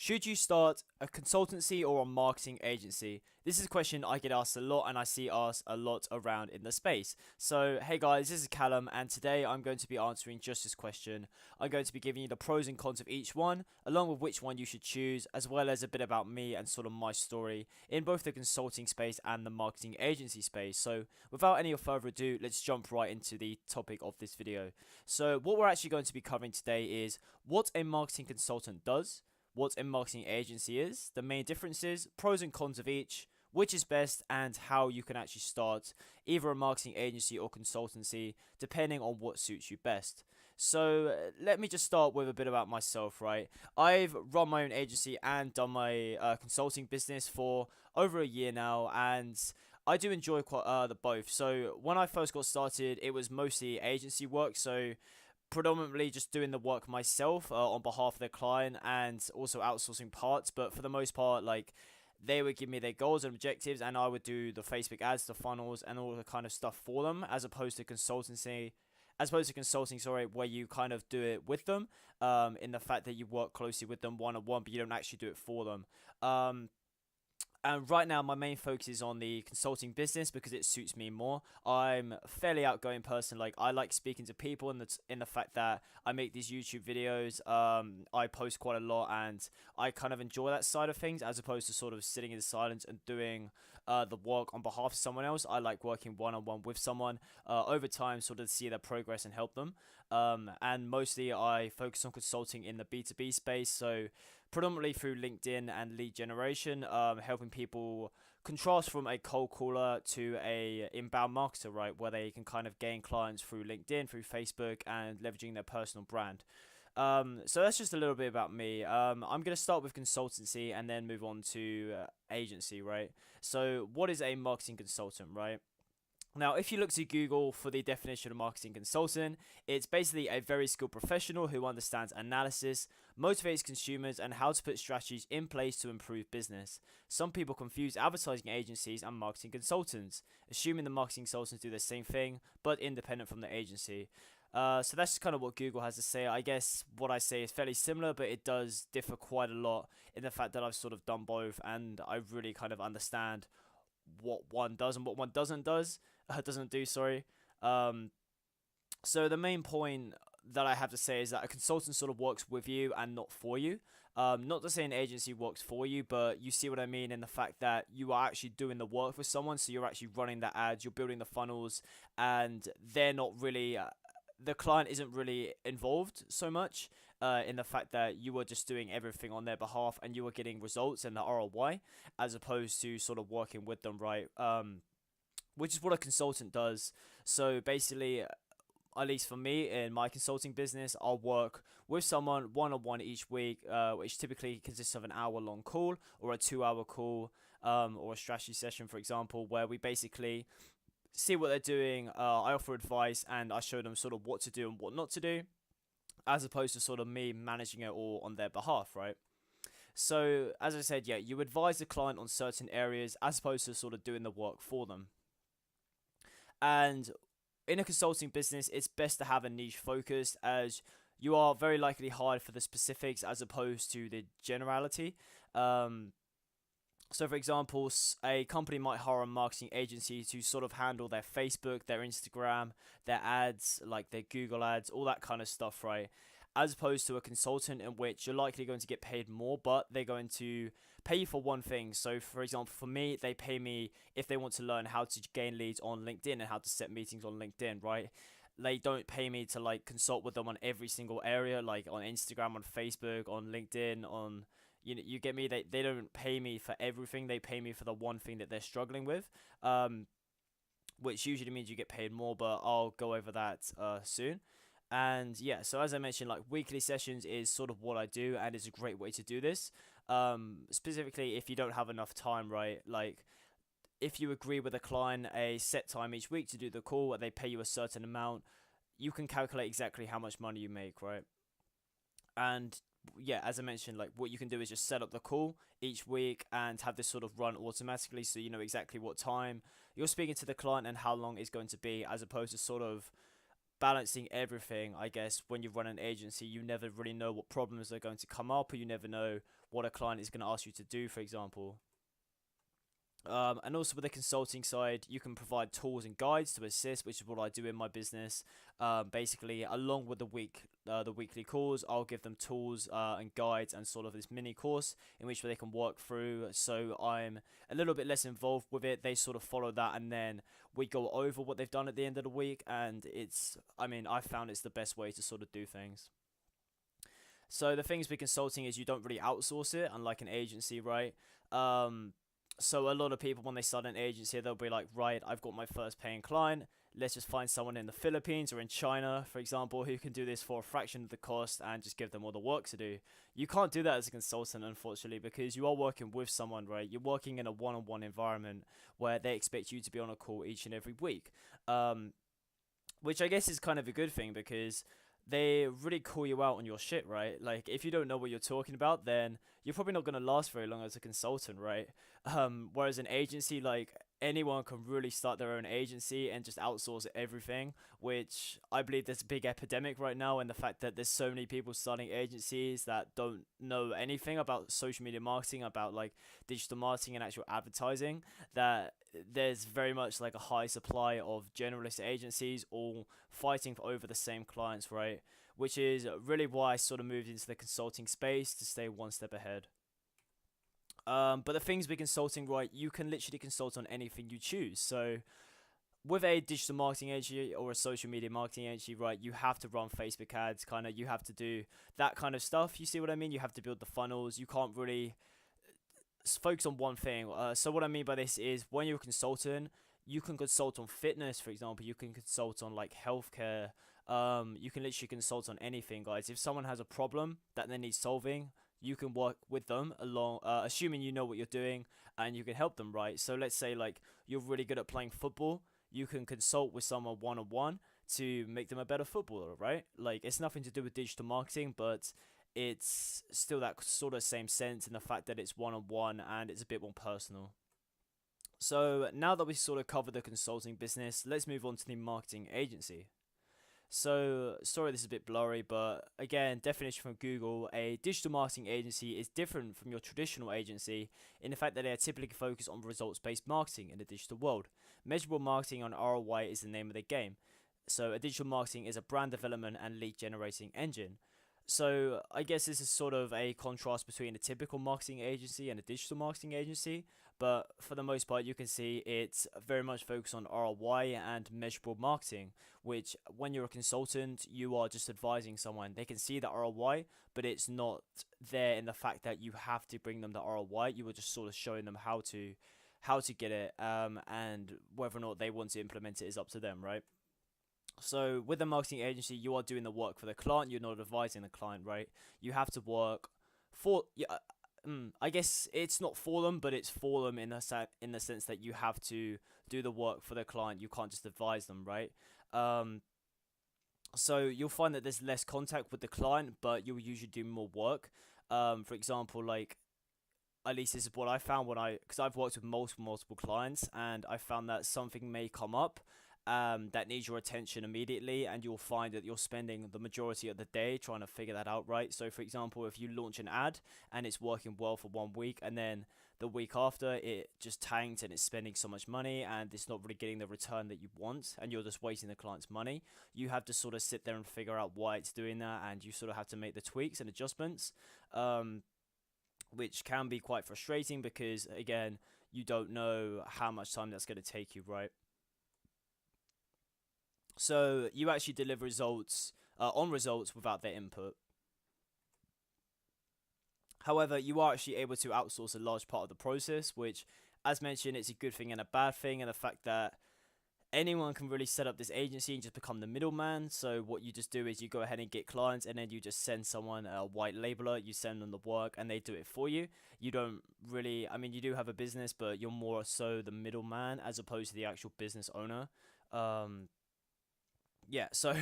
Should you start a consultancy or a marketing agency? This is a question I get asked a lot and I see asked a lot around in the space. So, hey guys, this is Callum, and today I'm going to be answering just this question. I'm going to be giving you the pros and cons of each one, along with which one you should choose, as well as a bit about me and sort of my story in both the consulting space and the marketing agency space. So, without any further ado, let's jump right into the topic of this video. So, what we're actually going to be covering today is what a marketing consultant does, what a marketing agency is, the main differences, pros and cons of each, which is best, and how you can actually start either a marketing agency or consultancy depending on what suits you best. So let me just start with a bit about myself, right? I've run my own agency and done my consulting business for over a year now, and I do enjoy quite the both. So when I first got started, it was mostly agency work, so predominantly just doing the work myself on behalf of the client and also outsourcing parts. But for the most part, like, they would give me their goals and objectives, and I would do the Facebook ads, the funnels, and all the kind of stuff for them, as opposed to consulting, sorry, where you kind of do it with them, in the fact that you work closely with them one on one, but you don't actually do it for them. And right now, my main focus is on the consulting business because it suits me more. I'm a fairly outgoing person. Like, I like speaking to people, and that's in the fact that I make these YouTube videos. I post quite a lot, and I kind of enjoy that side of things as opposed to sort of sitting in silence and doing the work on behalf of someone else. I like working one on one with someone over time, sort of see their progress and help them. And mostly, I focus on consulting in the B2B space. So predominantly through LinkedIn and lead generation, helping people contrast from a cold caller to a inbound marketer, right, where they can kind of gain clients through LinkedIn, through Facebook, and leveraging their personal brand. So that's just a little bit about me. I'm going to start with consultancy and then move on to agency, right? So what is a marketing consultant, right? Now, if you look to Google for the definition of marketing consultant, it's basically a very skilled professional who understands analysis, motivates consumers, and how to put strategies in place to improve business. Some people confuse advertising agencies and marketing consultants, assuming the marketing consultants do the same thing, but independent from the agency. So that's kind of what Google has to say. I guess what I say is fairly similar, but it does differ quite a lot in the fact that I've sort of done both, and I really kind of understand what one does and what one doesn't do, sorry. So the main point that I have to say is that a consultant sort of works with you and not for you. Not to say an agency works for you, but you see what I mean in the fact that you are actually doing the work for someone. So you're actually running the ads, you're building the funnels, and they're not really the client isn't really involved so much in the fact that you are just doing everything on their behalf and you are getting results and the ROI, as opposed to sort of working with them, right? Which is what a consultant does. So basically, at least for me in my consulting business, I'll work with someone one on one each week, which typically consists of an hour long call or a 2 hour call, or a strategy session, for example, where we basically see what they're doing. I offer advice and I show them sort of what to do and what not to do, as opposed to sort of me managing it all on their behalf, right? So, as I said, yeah, you advise the client on certain areas as opposed to sort of doing the work for them. And in a consulting business, it's best to have a niche focus, as you are very likely hired for the specifics as opposed to the generality. So, for example, a company might hire a marketing agency to sort of handle their Facebook, their Instagram, their ads, like their Google ads, all that kind of stuff, right? As opposed to a consultant in which you're likely going to get paid more, but they're going to pay you for one thing. So, for example, for me, they pay me if they want to learn how to gain leads on LinkedIn and how to set meetings on LinkedIn, right? They don't pay me to like consult with them on every single area, like on Instagram, on Facebook, on LinkedIn, on you get me. They don't pay me for everything. They pay me for the one thing that they're struggling with, which usually means you get paid more. But I'll go over that soon. And yeah, so as I mentioned, like, weekly sessions is sort of what I do, and it's a great way to do this. Specifically, if you don't have enough time, right? Like, if you agree with a client a set time each week to do the call, and they pay you a certain amount, you can calculate exactly how much money you make, right? And yeah, as I mentioned, like, what you can do is just set up the call each week and have this sort of run automatically, so you know exactly what time you're speaking to the client and how long it's going to be, as opposed to sort of balancing everything. I guess when you run an agency, you never really know what problems are going to come up, or you never know what a client is going to ask you to do, for example. And also with the consulting side, you can provide tools and guides to assist, which is what I do in my business. Basically, along with the weekly calls, I'll give them tools and guides and sort of this mini course in which they can work through. So I'm a little bit less involved with it. They sort of follow that, and then we go over what they've done at the end of the week. And I mean, I found it's the best way to sort of do things. So the things with consulting is you don't really outsource it, unlike an agency, right? Um, so a lot of people when they start an agency, they'll be like, right, I've got my first paying client. Let's just find someone in the Philippines or in China, for example, who can do this for a fraction of the cost and just give them all the work to do. You can't do that as a consultant, unfortunately, because you are working with someone, right? You're working in a one-on-one environment where they expect you to be on a call each and every week. Um, which I guess is kind of a good thing because they really call you out on your shit, right? Like if you don't know what you're talking about, then you're probably not gonna last very long as a consultant, right? Whereas an agency, like anyone can really start their own agency and just outsource everything, which I believe there's a big epidemic right now, and the fact that there's so many people starting agencies that don't know anything about social media marketing, about like digital marketing and actual advertising, that there's very much like a high supply of generalist agencies all fighting for over the same clients, right? Which is really why I sort of moved into the consulting space to stay one step ahead. But the things with consulting, right, you can literally consult on anything you choose. So with a digital marketing agency or a social media marketing agency, right, you have to run Facebook ads, kind of, you have to do that kind of stuff. You see what I mean? You have to build the funnels. You can't really focus on one thing. So what I mean by this is when you're a consultant, you can consult on fitness, for example. You can consult on like healthcare. You can literally consult on anything, guys. If someone has a problem that they need solving, you can work with them along, assuming you know what you're doing, and you can help them, right? So let's say like you're really good at playing football, you can consult with someone one on one to make them a better footballer, right? Like it's nothing to do with digital marketing, but it's still that sort of same sense in the fact that it's one on one and it's a bit more personal. So now that we sort of covered the consulting business, let's move on to the marketing agency. So, sorry this is a bit blurry, but again, definition from Google, a digital marketing agency is different from your traditional agency in the fact that they are typically focused on results-based marketing in the digital world. Measurable marketing on ROI is the name of the game. So, a digital marketing is a brand development and lead generating engine. So, I guess this is sort of a contrast between a typical marketing agency and a digital marketing agency, but for the most part, you can see it's very much focused on ROI and measurable marketing, which when you're a consultant, you are just advising someone. They can see the ROI, but it's not there in the fact that you have to bring them the ROI. You are just sort of showing them how to get it, and whether or not they want to implement it is up to them, right? So with a marketing agency, you are doing the work for the client. You're not advising the client, right? You have to work for. Yeah, I guess it's not for them, but it's for them in the sense that you have to do the work for the client. You can't just advise them, right? Um, so you'll find that there's less contact with the client, but you'll usually do more work. For example, like at least this is what I found when because I've worked with multiple clients, and I found that something may come up that needs your attention immediately, and you'll find that you're spending the majority of the day trying to figure that out, right? So for example, if you launch an ad and it's working well for 1 week, and then the week after it just tanked and it's spending so much money and it's not really getting the return that you want, and you're just wasting the client's money, you have to sort of sit there and figure out why it's doing that, and you sort of have to make the tweaks and adjustments. Which can be quite frustrating because again, you don't know how much time that's going to take you, right? So you actually deliver results on results without their input. However, you are actually able to outsource a large part of the process, which, as mentioned, it's a good thing and a bad thing, and the fact that anyone can really set up this agency and just become the middleman. So what you just do is you go ahead and get clients, and then you just send someone a white labeler, you send them the work, and they do it for you. You don't really, I mean, you do have a business, but you're more so the middleman as opposed to the actual business owner. Um, yeah, so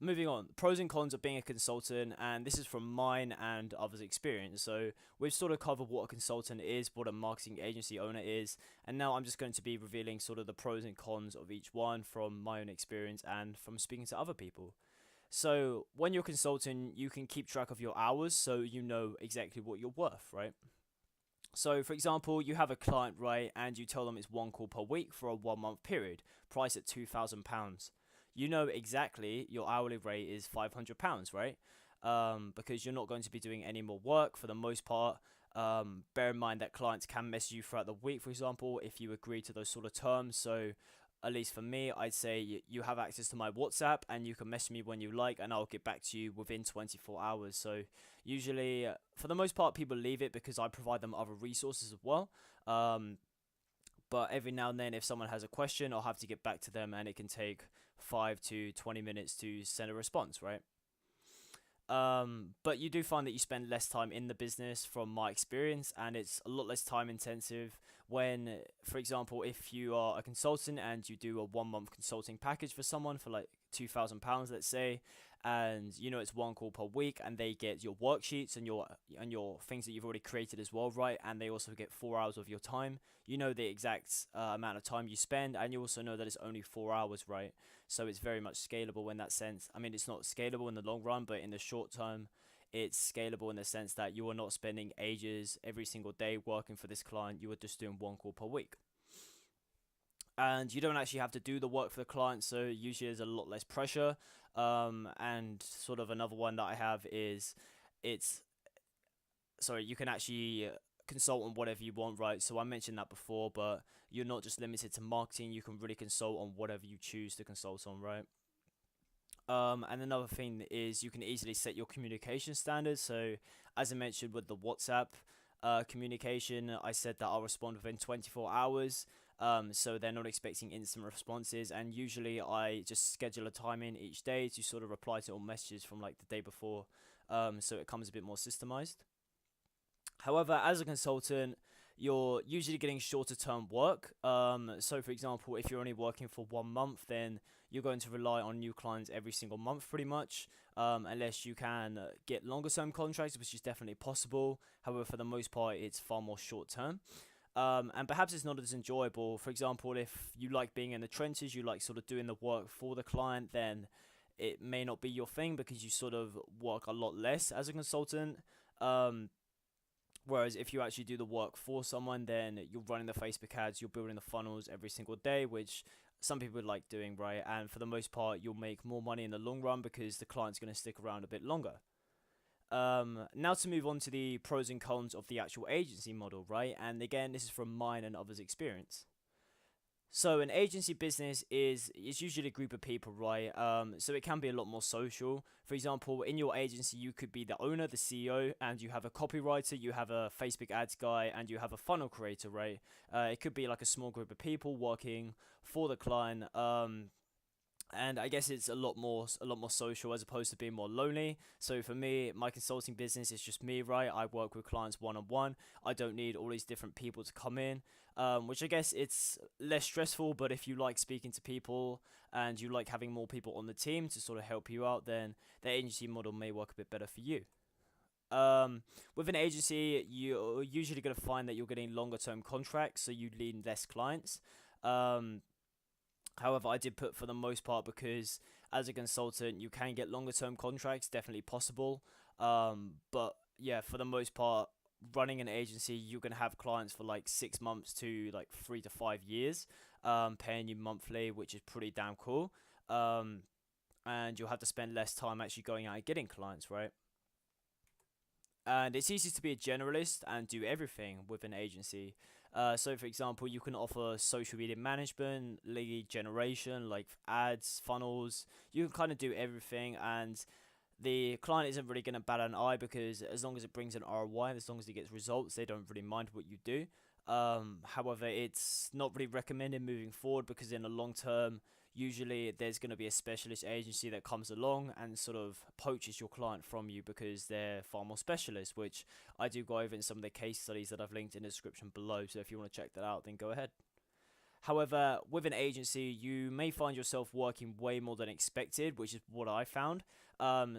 Moving on, pros and cons of being a consultant, and this is from mine and others' experience. So we've sort of covered what a consultant is, what a marketing agency owner is, and now I'm just going to be revealing sort of the pros and cons of each one from my own experience and from speaking to other people. So when you're consulting, you can keep track of your hours, so you know exactly what you're worth, right? So, for example, you have a client, right, and you tell them it's one call per week for a 1 month period, price at £2,000. You know exactly your hourly rate is £500, right? Because you're not going to be doing any more work for the most part. Bear in mind that clients can message you throughout the week, for example, if you agree to those sort of terms. So, at least for me, I'd say you have access to my WhatsApp and you can message me when you like, and I'll get back to you within 24 hours. So, usually, for the most part, people leave it because I provide them other resources as well. Um, but every now and then, if someone has a question, I'll have to get back to them, and it can take 5 to 20 minutes to send a response, right? But you do find that you spend less time in the business from my experience, and it's a lot less time intensive when, for example, if you are a consultant and you do a 1 month consulting package for someone for like £2,000, let's say, and you know it's one call per week, and they get your worksheets and your things that you've already created as well, right? And they also get 4 hours of your time. You know the exact amount of time you spend, and you also know that it's only 4 hours, right? So it's very much scalable in that sense. I mean, it's not scalable in the long run, but in the short term, it's scalable in the sense that you are not spending ages every single day working for this client. You are just doing one call per week. And you don't actually have to do the work for the client, so usually there's a lot less pressure. And sort of another one that I have is it's sorry, you can actually consult on whatever you want, right? So I mentioned that before, but you're not just limited to marketing. You can really consult on whatever you choose to consult on, right? And another thing is you can easily set your communication standards. So, as I mentioned with the WhatsApp communication, I said that I'll respond within 24 hours. So they're not expecting instant responses, and usually I just schedule a time in each day to sort of reply to all messages from like the day before. So it comes a bit more systemized. However, as a consultant, you're usually getting shorter term work. So, for example, if you're only working for 1 month, then you're going to rely on new clients every single month pretty much, unless you can get longer term contracts, which is definitely possible. However, for the most part, it's far more short term. And perhaps it's not as enjoyable. For example, if you like being in the trenches, you like sort of doing the work for the client, then it may not be your thing because you sort of work a lot less as a consultant. Um, Whereas if you actually do the work for someone, then you're running the Facebook ads, you're building the funnels every single day, which some people like doing, right? And for the most part, you'll make more money in the long run because the client's going to stick around a bit longer. Now to move on to the pros and cons of the actual agency model, right? And again, this is from mine and others' experience. So an agency business is usually a group of people, right? So it can be a lot more social. For example, in your agency, you could be the owner, the CEO, and you have a copywriter, you have a Facebook ads guy, and you have a funnel creator, right? It could be like a small group of people working for the client. And I guess it's a lot more social as opposed to being more lonely. So for me, my consulting business is just me, right? I work with clients one on one. I don't need all these different people to come in, which I guess it's less stressful. But if you like speaking to people and you like having more people on the team to sort of help you out, then the agency model may work a bit better for you. With an agency, you're usually going to find that you're getting longer term contracts, so you lead less clients. Um, However, I did put for the most part because as a consultant, you can get longer term contracts, definitely possible. But yeah, for the most part, running an agency, you can have clients for like 6 months to like 3 to 5 years, paying you monthly, which is pretty damn cool. Um, and you'll have to spend less time actually going out and getting clients, right? And it's easy to be a generalist and do everything with an agency. So, for example, you can offer social media management, lead generation, like ads, funnels. You can kind of do everything, and the client isn't really going to bat an eye because as long as it brings an ROI, as long as it gets results, they don't really mind what you do. However, it's not really recommended moving forward because in the long term, usually there's going to be a specialist agency that comes along and sort of poaches your client from you because they're far more specialist, which I do go over in some of the case studies that I've linked in the description below. So if you want to check that out, then go ahead. However, with an agency, you may find yourself working way more than expected, which is what I found.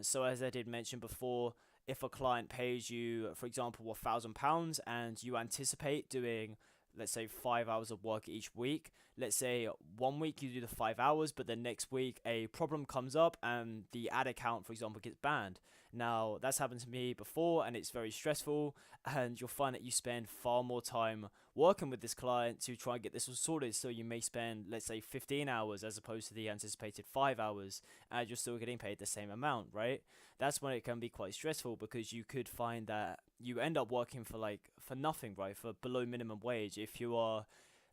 So as I did mention before, if a client pays you, for example, £1,000 and you anticipate doing, let's say, 5 hours of work each week. Let's say one week you do the 5 hours, but the next week a problem comes up and the ad account, for example, gets banned. Now, that's happened to me before and it's very stressful, and you'll find that you spend far more time working with this client to try and get this all sorted. So you may spend, let's say, 15 hours as opposed to the anticipated 5 hours, and you're still getting paid the same amount, right? That's when it can be quite stressful, because you could find that you end up working for nothing, right? For below minimum wage. If you are,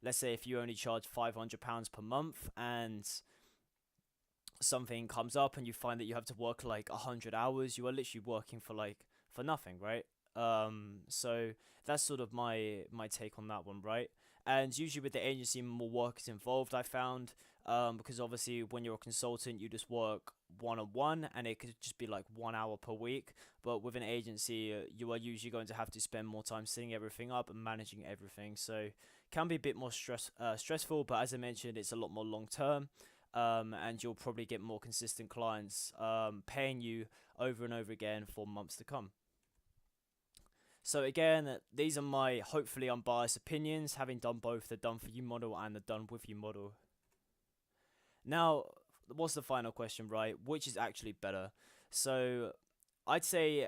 let's say, if you only charge £500 per month and something comes up and you find that you have to work like 100 hours, you are literally working for nothing, right? So that's sort of my take on that one, right? And usually with the agency, more work is involved, I found, because obviously when you're a consultant, you just work one on one, and it could just be like 1 hour per week. But with an agency, you are usually going to have to spend more time setting everything up and managing everything. So can be a bit more stressful, but as I mentioned, it's a lot more long term. And you'll probably get more consistent clients paying you over and over again for months to come. So again, these are my hopefully unbiased opinions, having done both the done for you model and the done with you model. Now, what's the final question, right? Which is actually better? So I'd say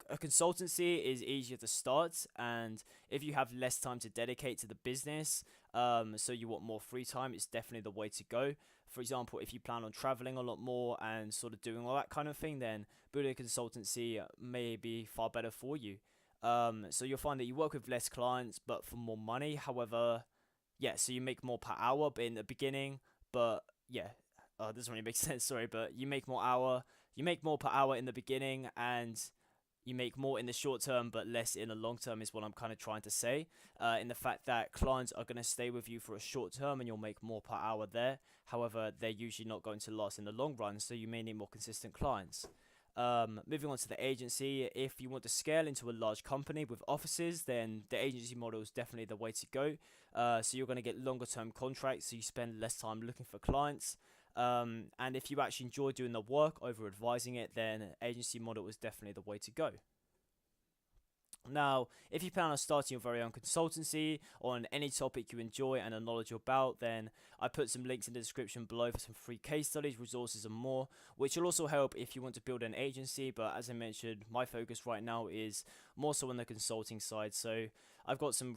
a consultancy is easier to start, and if you have less time to dedicate to the business, so you want more free time, it's definitely the way to go. For example, if you plan on traveling a lot more and sort of doing all that kind of thing, then building a consultancy may be far better for you. So you'll find that you work with less clients but for more money. However, yeah, so you make more per hour, but in the beginning, but yeah, doesn't really make sense. Sorry, but you make more per hour in the beginning, and you make more in the short term but less in the long term, is what I'm kind of trying to say. In the fact that clients are going to stay with you for a short term and you'll make more per hour there. However, they're usually not going to last in the long run, so you may need more consistent clients. Moving on to the agency, if you want to scale into a large company with offices, then the agency model is definitely the way to go. So you're going to get longer term contracts, so you spend less time looking for clients. And if you actually enjoy doing the work over advising it, then agency model is definitely the way to go. Now, if you plan on starting your very own consultancy on any topic you enjoy and are knowledgeable about, then I put some links in the description below for some free case studies, resources, and more, which will also help if you want to build an agency. But as I mentioned, my focus right now is more so on the consulting side. So I've got some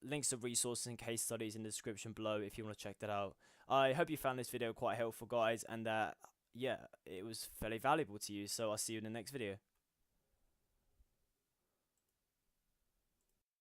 links to resources and case studies in the description below if you want to check that out. I hope you found this video quite helpful, guys, and that, yeah, it was fairly valuable to you. So I'll see you in the next video.